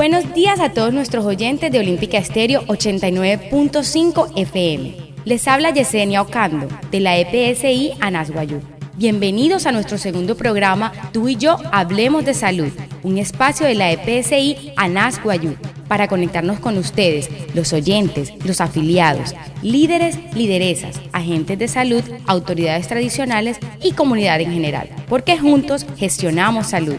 Buenos días a todos nuestros oyentes de Olímpica Estéreo 89.5 FM. Les habla Yesenia Ocando, de la EPSI Anasguayú. Bienvenidos a nuestro segundo programa Tú y yo hablemos de salud, un espacio de la EPSI Anasguayú, para conectarnos con ustedes, los oyentes, los afiliados, líderes, lideresas, agentes de salud, autoridades tradicionales y comunidad en general, porque juntos gestionamos salud.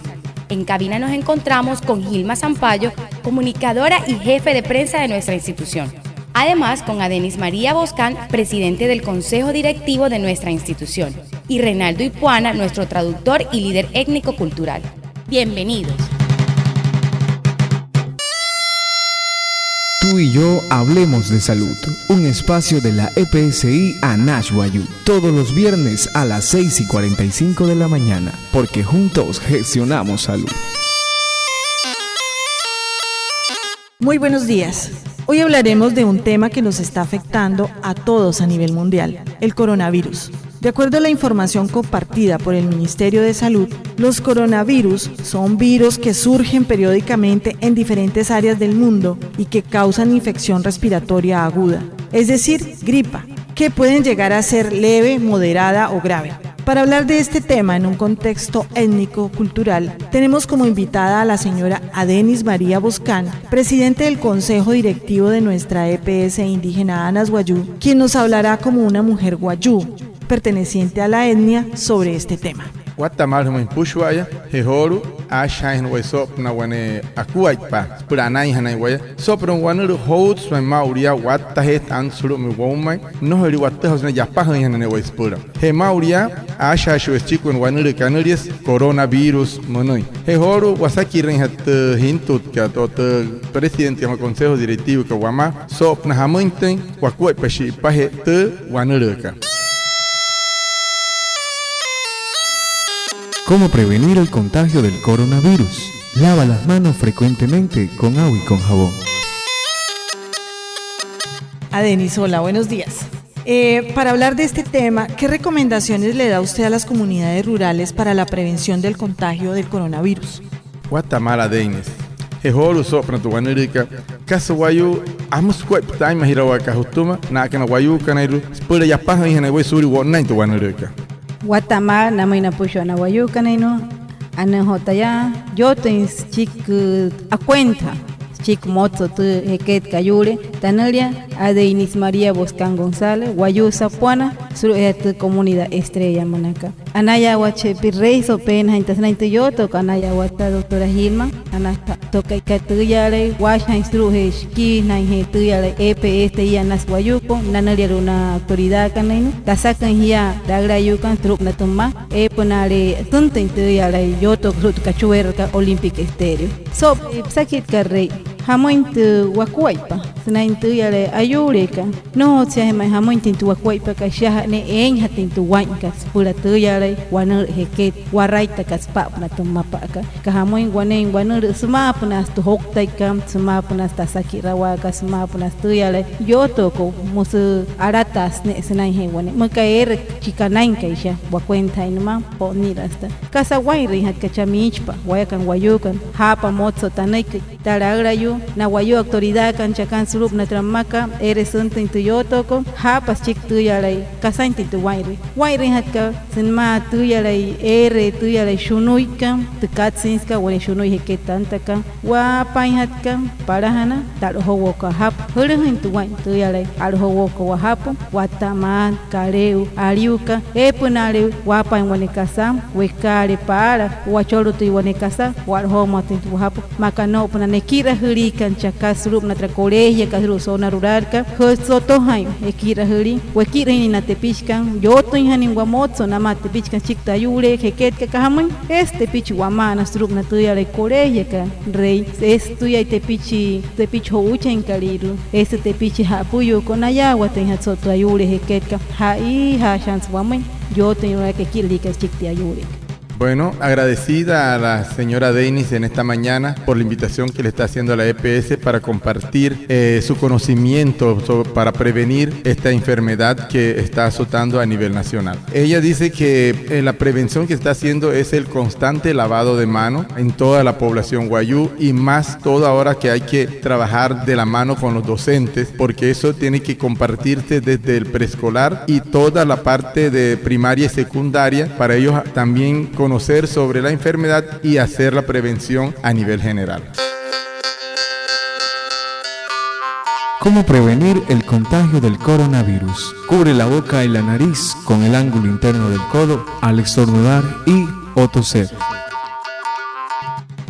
En cabina nos encontramos con Gilma Zampayo, comunicadora y jefe de prensa de nuestra institución. Además, con Adenis María Boscán, presidente del Consejo Directivo de nuestra institución. Y Reinaldo Ipuana, nuestro traductor y líder étnico-cultural. Bienvenidos. Tú y yo hablemos de salud, un espacio de la EPSI Anasguayú, todos los viernes a las 6:45 de la mañana, porque juntos gestionamos salud. Muy buenos días. Hoy hablaremos de un tema que nos está afectando a todos a nivel mundial, el coronavirus. De acuerdo a la información compartida por el Ministerio de Salud, los coronavirus son virus que surgen periódicamente en diferentes áreas del mundo y que causan infección respiratoria aguda, es decir, gripa, que pueden llegar a ser leve, moderada o grave. Para hablar de este tema en un contexto étnico-cultural, tenemos como invitada a la señora Adenis María Boscán, presidente del Consejo Directivo de nuestra EPS indígena Anasguayú, quien nos hablará como una mujer guayú, perteneciente a la etnia, sobre este tema. Guatemala muy pushwaya, hehoru, ashain way sopna wane akuaipa, puranai hanai waya, sopron wanuru holds my mauria, what the head answer me woman, no heri what the hosna yapahan hanai way spura. He mauria, ashashu es chico en wanuru canarias, coronavirus monoi. Hehoru, wasaki ren hat hintut ka tot presidente del Consejo Directivo que wama, sopna hamunten, wakuaipa shi pahe te wanuruka. ¿Cómo prevenir el contagio del coronavirus? Lava las manos frecuentemente con agua y con jabón. Adenis, hola, buenos días. Para hablar de este tema, ¿qué recomendaciones le da usted a las comunidades rurales para la prevención del contagio del coronavirus? Guatemala Denis. Hehoru sopna tu wanurika. Kasawayu amus kwep time hirawa kahutuma na kana wayu kanairu. Spura yapaha hina we suri wonai tu wanurika. Guatemala namina pusho na wayu kanino ana hotaya yo tens chik a cuenta chik moto tu heket kayure tanalia Adenis María Boscán González wayu sapuana sur et comunidad estrella manaka anaya wache pirrey so pena intasnainte yo to anaya wata doctora Gilma anaka tokai katuyale washa instruhesh ki na hetuyale EPS ya naswayuko nanalia una autoridad kanino tasakan hiya dagrayukan trup na tuma eponale tuntintuyale yo to krut kachuerka Olímpica Estéreo so sakit karrey hamointu wakuaipa sinaintuyale ayureka no se mai hamointu wakuaipa ka shahne en hatintu wanka pura tuyale waner heket waraita kaspa na tumapaka ka hamoin wanen waner sumapna stu hoktaika sumapna tasakira waka sumapna tuyale yoto ko musu aratas ne sinai he wane makaer chikanain kaisha wakwenta inma ponirasta kasa wairi hat kachamichpa wayakan wayukan hapa motso tanaik taragrayu na wayu autoridad kan chakan surup na tramaka eres untin tuyotoko hapas chik tuyalay kasainti tu wairi hatka sinma tuyalay ere tuyalay shunuika tukatsinska wale shunuy heketantaka wa pain hatka parahana tarhowoka hap hurhin tu wain tuyalay arhowoka wa hapo wataman kareu ariuka epunare wa pain wane kasam wekare para wachoro tu wane kasa warhoma tu hapo makano puna nekira huri kan chakas rup natra colegio kasru zona rural ka soto hay ekira huri wekira ni na tepishkan yoto hanin wamotso na ma tepishkan chikta yure heket ka kahamun este pichi wamana strup na tuya le colegio ka rey estuya tepichi houchen kaliru este tepichi hapuyo con ayawa ten hat soto yure heket ka ha chance wamen yoto yura ke kilika chikta yure. Bueno, agradecida a la señora Denis en esta mañana por la invitación que le está haciendo a la EPS para compartir su conocimiento para prevenir esta enfermedad que está azotando a nivel nacional. Ella dice que la prevención que está haciendo es el constante lavado de manos en toda la población guayú y más todo ahora que hay que trabajar de la mano con los docentes porque eso tiene que compartirse desde el preescolar y toda la parte de primaria y secundaria para ellos también conocer sobre la enfermedad y hacer la prevención a nivel general. ¿Cómo prevenir el contagio del coronavirus? Cubre la boca y la nariz con el ángulo interno del codo al estornudar y o toser.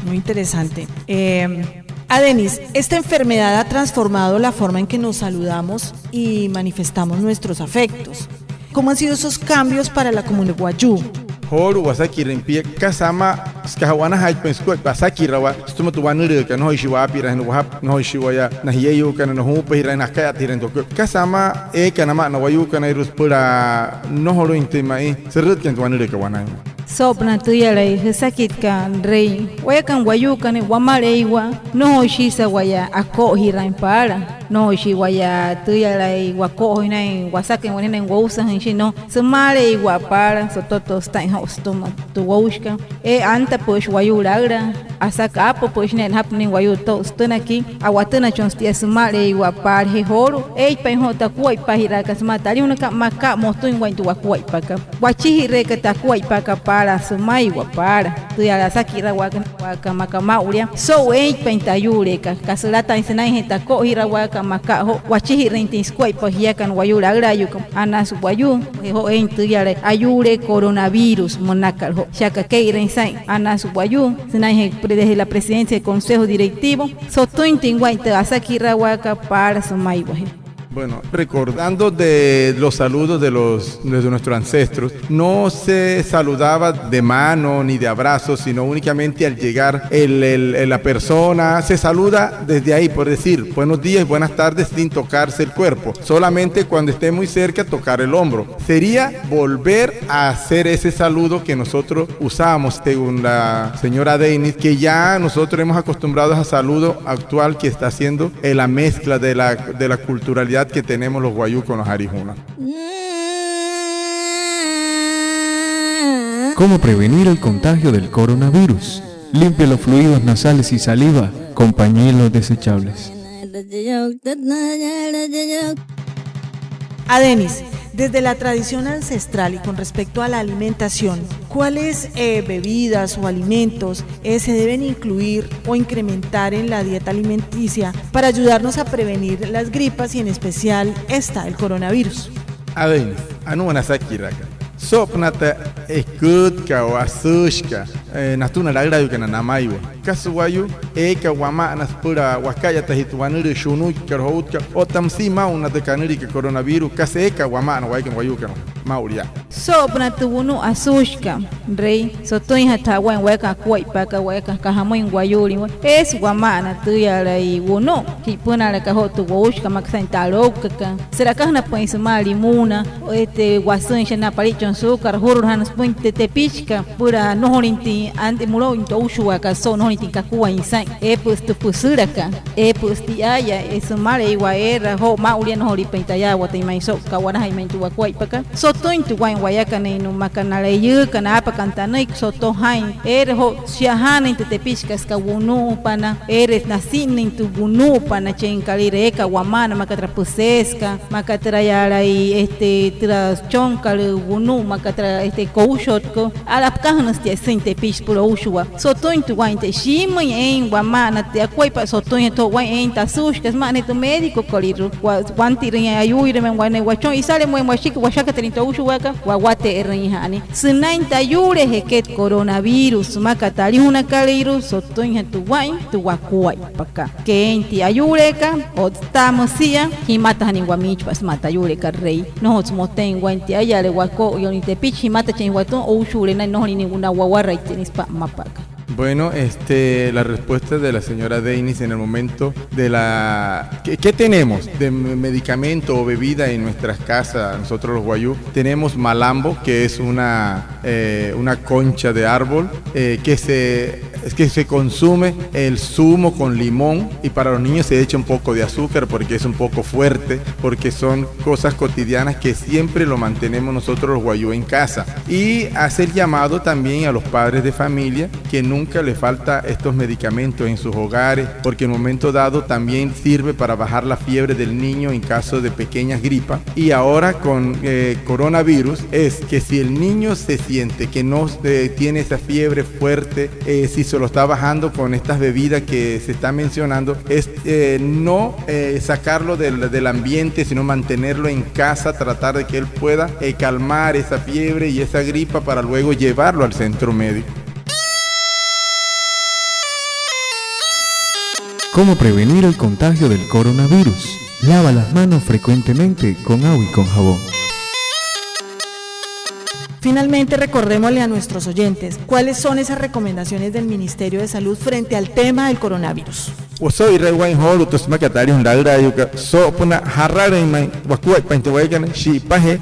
Muy interesante. Denis, esta enfermedad ha transformado la forma en que nos saludamos y manifestamos nuestros afectos. ¿Cómo han sido esos cambios para la comunidad guayú? Horu wasaki rimpie kasama skawana hajpen skot basaki rawa stuma tuwanure ka no shiwa pira no hap no shiwa ya na hiyeyu kana no hupe hira na kaya tiren to kasama kana ma no wayu kana irus pura no horu intimai serut kan tuwanure ka wana Sopna tuyalay sakit kan rey waya kan wayu kan wamareiwa no shisa waya ako hirain para no shi waya tuyalay wako hinay wasaken wanina wausa hinshi no sumare igual para sototo está en hostoma tu waushka anta pues wayu lagra asaka apo pues nen happening wayu to stuna aquí awatana chonstia sumare igual para horo pa hota kuai pa hiraka smatari una maka mosto en wayu wakuai paka wachi hireka ta kuai paka para sumai wa para tuyala sakira waka maka mauria so pentayure ka kasulata insenai heta ko hira waka maka ho wachi rentis kuai pa hiakan wayu lagra yuko anas wayu ho tuyala ayure coronavirus monakal ho shaka keiren sai anas wayu senai desde la presidencia del consejo directivo sotointin waite asakira waka para sumai wa. Bueno, recordando de los saludos de nuestros ancestros, no se saludaba de mano ni de abrazo, sino únicamente al llegar la persona se saluda desde ahí, por decir buenos días y buenas tardes sin tocarse el cuerpo, solamente cuando esté muy cerca tocar el hombro. Sería volver a hacer ese saludo que nosotros usábamos, según la señora Denis, que ya nosotros hemos acostumbrado a saludo actual que está haciendo la mezcla de la culturalidad que tenemos los guayú con los arijunas. ¿Cómo prevenir el contagio del coronavirus? Limpie los fluidos nasales y saliva con pañuelos desechables. Denis, desde la tradición ancestral y con respecto a la alimentación, ¿cuáles bebidas o alimentos se deben incluir o incrementar en la dieta alimenticia para ayudarnos a prevenir las gripas y en especial el coronavirus? Denis, anuana sakiraka. Sopnata escutka o asushka natuna lagra yuka nanamaiwa kasuwayu eka wama naspura wakaya tahituanuri shunu karhoutka otamsi mauna de kanuri que coronavirus kase eka wama na waiken wayuka mauria sopnata wunu asushka rey sotoin hata wan weka kuai paka weka kahamoin wayuri es wama na tuyala y wunu kipuna la kahotu waushka maksantaroka será kahna pensama limuna wasun shana palicho azúcar hurur hanas puente tepichka pura nohorinti ante mulo into ushuaka so nohorinti kakua insai pues tu pusuraka pues tiaya mare igual era ho maulia nohori pentaya wata imaiso kawana haimentu wakwai paka soto intu wain wayaka neinu makanale yuka na apa kantana soto hain ho siahana inte tepichka ska wunu pana nasin intu wunu pana chenkalire eka wamana makatra puseska makatra yara y tra chonkal wunu makatra koushotko alapkahnas te sente pis puro ushua sotoin tu wainte shima en wamana te akwaipa sotoin to wain ta sushkas mane tu médico koliru wanti rin ayuire men wane wachon isale mwen washiki washaka trinta ushuaka wawate errihani sinainta yure heket coronavirus makatari una kaliru sotoin tu wain tu wakuai paka kenti ayureka otamosia himata ni wamichpas mata yureka rei no moten wanti ayale wako yoni te pichi mata chen waton o ushure na no ni una wawarra tenis pa mapaka. Bueno, la respuesta de la señora Deinis en el momento de la... ¿Qué tenemos de medicamento o bebida en nuestras casas? Nosotros los guayú tenemos malambo, que es una concha de árbol que se consume el zumo con limón, y para los niños se echa un poco de azúcar porque es un poco fuerte, porque son cosas cotidianas que siempre lo mantenemos nosotros los guayú en casa. Y hacer llamado también a los padres de familia que nunca le falta estos medicamentos en sus hogares, porque en un momento dado también sirve para bajar la fiebre del niño en caso de pequeñas gripas. Y ahora con coronavirus es que si el niño se siente que no tiene esa fiebre fuerte, si se lo está bajando con estas bebidas que se está mencionando, es no sacarlo del ambiente, sino mantenerlo en casa, tratar de que él pueda calmar esa fiebre y esa gripa para luego llevarlo al centro médico. ¿Cómo prevenir el contagio del coronavirus? Lava las manos frecuentemente con agua y con jabón. Finalmente, recordémosle a nuestros oyentes cuáles son esas recomendaciones del Ministerio de Salud frente al tema del coronavirus. Soy Rewain Holo, Tosmacatari, un Dalrayuka, Sopuna, Harrareman, Wakuak, Pantawagan, Shi Paje,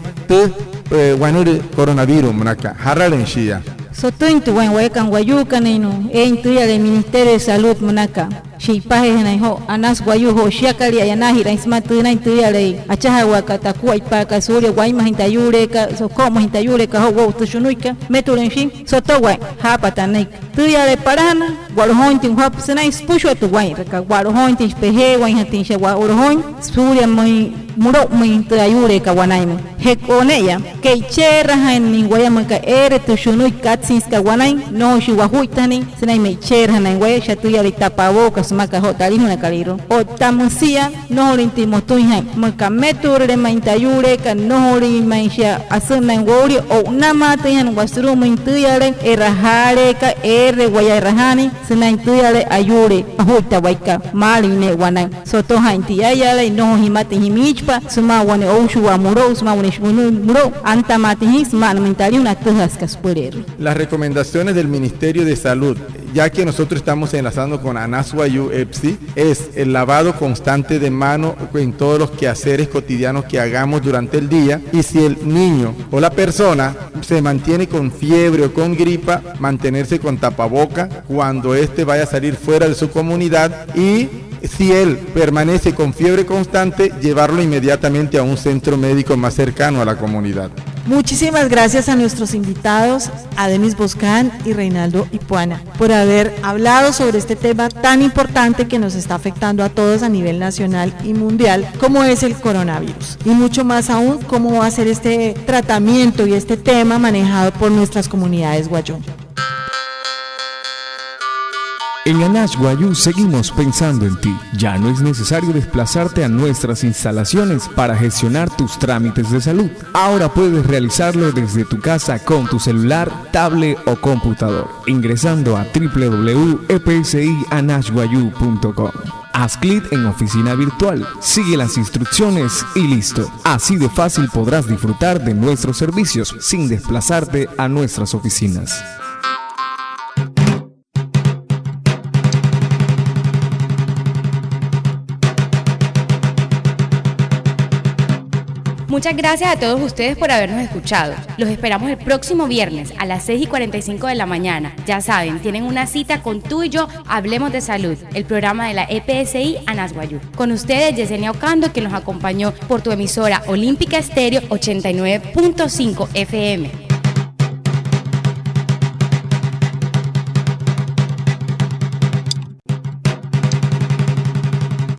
Wanuri, coronavirus, Manaka, Hararen Shia. Sotuin tu Wanwakan Wayukanino, Intuya del Ministerio de Salud, Manaka. Shi Paje, Anas Wayuho, Shiakari, Yanahira, Ismatuna, Intuya, Achahawaka, Takuai Paka, Suria, Guaymas, Intayureka, Socomos, Intayureka, Howo, Tushunuika, Meturenshi, Sotowai, Hapatanik. Tuya de Parana, Guarohointin, Hapsenais, Pusho to Wine, Guarohointin, Pehe, Wainatin, Shawarohoin, Suria, Muro, Intayureka, Wanaimo. Hekoneya, Keichera, en Guayamaka, Ere, Tushunui, Katsinska, Wanain, no, Shiwahuitani, Senai Mechera, and Way, Shatuya, Tapaboka, Smaka, Hotarina, Cariro, o Tamusia, no Intimotuin, Makametur, Maintayureka, no Rimansha, Asuna and Warrior, o Namate, and Wasrum, Intuyare, Erahareka, Ere, Guayarahani, Senai Ayure, Ahuta Waika, Marine, Wanai, Sotohanti, Ayala, no Himati Himichpa, Suma, one Oshua, Muros, Maunish, Muro, Antamati, Man, Mentariuna, Tujascas, Purer. Las recomendaciones del Ministerio de Salud, ya que nosotros estamos enlazando con Anaswayu EPSI, es el lavado constante de mano en todos los quehaceres cotidianos que hagamos durante el día, y si el niño o la persona se mantiene con fiebre o con gripa, mantenerse con tapaboca cuando vaya a salir fuera de su comunidad, y si él permanece con fiebre constante, llevarlo inmediatamente a un centro médico más cercano a la comunidad. Muchísimas gracias a nuestros invitados, a Denis Boscán y Reinaldo Ipuana, por haber hablado sobre este tema tan importante que nos está afectando a todos a nivel nacional y mundial, como es el coronavirus. Y mucho más aún, cómo va a ser este tratamiento y este tema manejado por nuestras comunidades guayú. En Anash Guayú seguimos pensando en ti. Ya no es necesario desplazarte a nuestras instalaciones para gestionar tus trámites de salud. Ahora puedes realizarlo desde tu casa con tu celular, tablet o computador, ingresando a www.epsianashguayú.com. Haz clic en Oficina Virtual, sigue las instrucciones y listo. Así de fácil podrás disfrutar de nuestros servicios sin desplazarte a nuestras oficinas. Muchas gracias a todos ustedes por habernos escuchado. Los esperamos el próximo viernes a las 6:45 de la mañana. Ya saben, tienen una cita con Tú y Yo Hablemos de Salud, el programa de la EPSI Anasguayú. Con ustedes, Yesenia Ocando, que nos acompañó por tu emisora Olímpica Estéreo 89.5 FM.